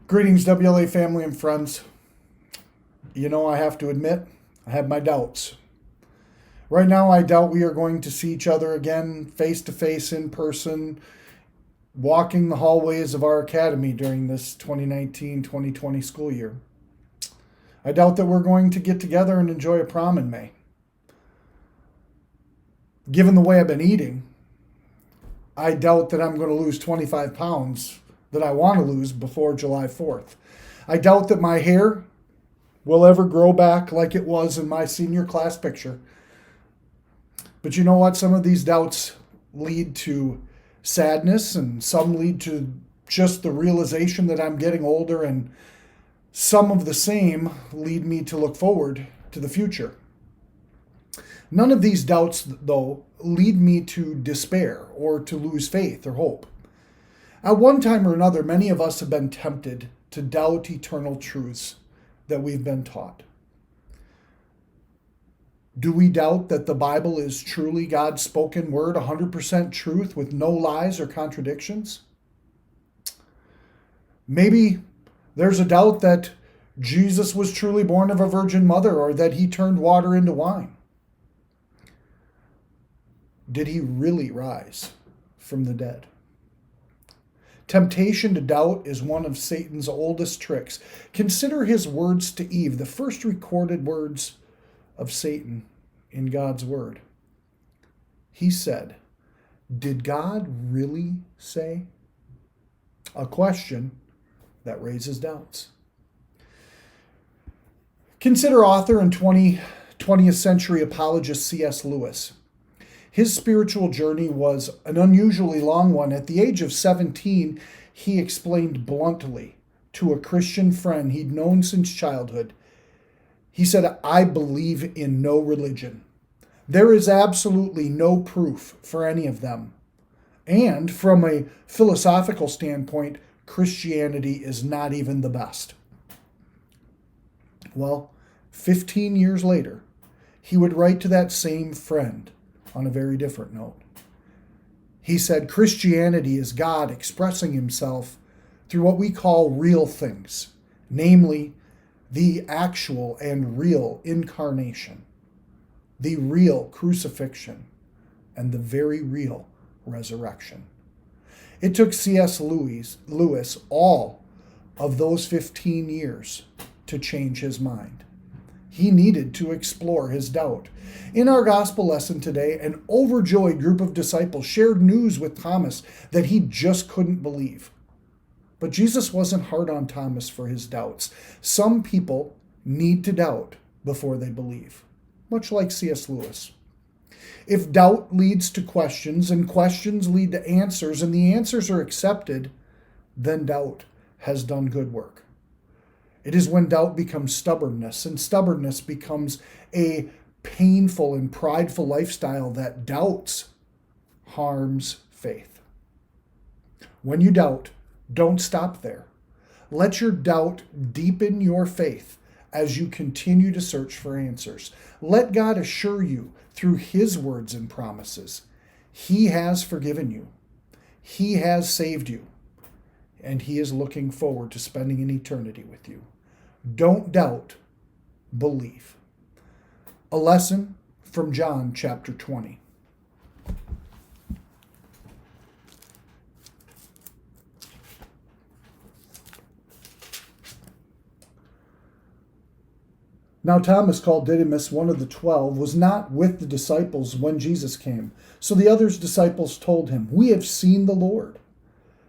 Greetings, WLA family and friends. You know, I have to admit, I have my doubts. Right now, I doubt we are going to see each other again, face to face, in person, walking the hallways of our academy during this 2019-2020 school year. I doubt that we're going to get together and enjoy a prom in May. Given the way I've been eating, I doubt that I'm going to lose 25 pounds that I want to lose before July 4th. I doubt that my hair will ever grow back like it was in my senior class picture. But you know what? Some of these doubts lead to sadness, and some lead to just the realization that I'm getting older, and some of the same lead me to look forward to the future. None of these doubts, though, lead me to despair or to lose faith or hope. At one time or another, many of us have been tempted to doubt eternal truths that we've been taught. Do we doubt that the Bible is truly God's spoken word, 100% truth with no lies or contradictions? Maybe there's a doubt that Jesus was truly born of a virgin mother, or that he turned water into wine. Did he really rise from the dead? Temptation to doubt is one of Satan's oldest tricks. Consider his words to Eve, the first recorded words of Satan in God's word. He said, "Did God really say?" A question that raises doubts. Consider author and 20th century apologist C.S. Lewis. His spiritual journey was an unusually long one. At the age of 17, he explained bluntly to a Christian friend he'd known since childhood. He said, "I believe in no religion. There is absolutely no proof for any of them. And from a philosophical standpoint, Christianity is not even the best." Well, 15 years later, he would write to that same friend on a very different note. He said, "Christianity is God expressing himself through what we call real things, namely the actual and real incarnation, the real crucifixion, and the very real resurrection." It took C.S. Lewis all of those 15 years to change his mind. He needed to explore his doubt. In our gospel lesson today, an overjoyed group of disciples shared news with Thomas that he just couldn't believe. But Jesus wasn't hard on Thomas for his doubts. Some people need to doubt before they believe, much like C.S. Lewis. If doubt leads to questions, and questions lead to answers, and the answers are accepted, then doubt has done good work. It is when doubt becomes stubbornness, and stubbornness becomes a painful and prideful lifestyle that doubts harms faith. When you doubt, don't stop there. Let your doubt deepen your faith as you continue to search for answers. Let God assure you through his words and promises. He has forgiven you. He has saved you. And he is looking forward to spending an eternity with you. Don't doubt, believe. A lesson from John chapter 20. Now Thomas, called Didymus, one of the 12, was not with the disciples when Jesus came. So the other disciples told him, "We have seen the Lord."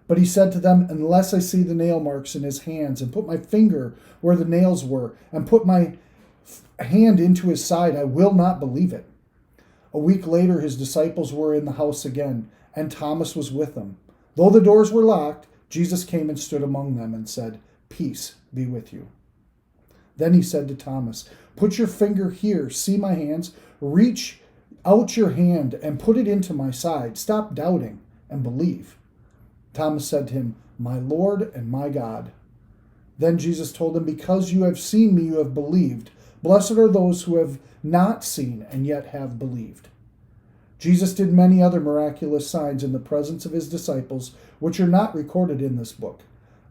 But he said to them, "Unless I see the nail marks in his hands, and put my finger where the nails were, and put my hand into his side, I will not believe it." A week later, his disciples were in the house again, and Thomas was with them. Though the doors were locked, Jesus came and stood among them and said, "Peace be with you." Then he said to Thomas, "Put your finger here, see my hands, reach out your hand and put it into my side. Stop doubting and believe." Thomas said to him, "My Lord and my God." Then Jesus told him, "Because you have seen me, you have believed. Blessed are those who have not seen and yet have believed." Jesus did many other miraculous signs in the presence of his disciples, which are not recorded in this book.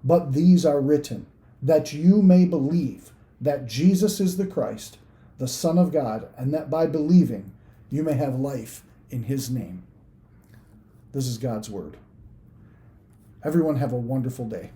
But these are written, that you may believe that Jesus is the Christ, the Son of God, and that by believing you may have life in his name. This is God's word. Everyone have a wonderful day.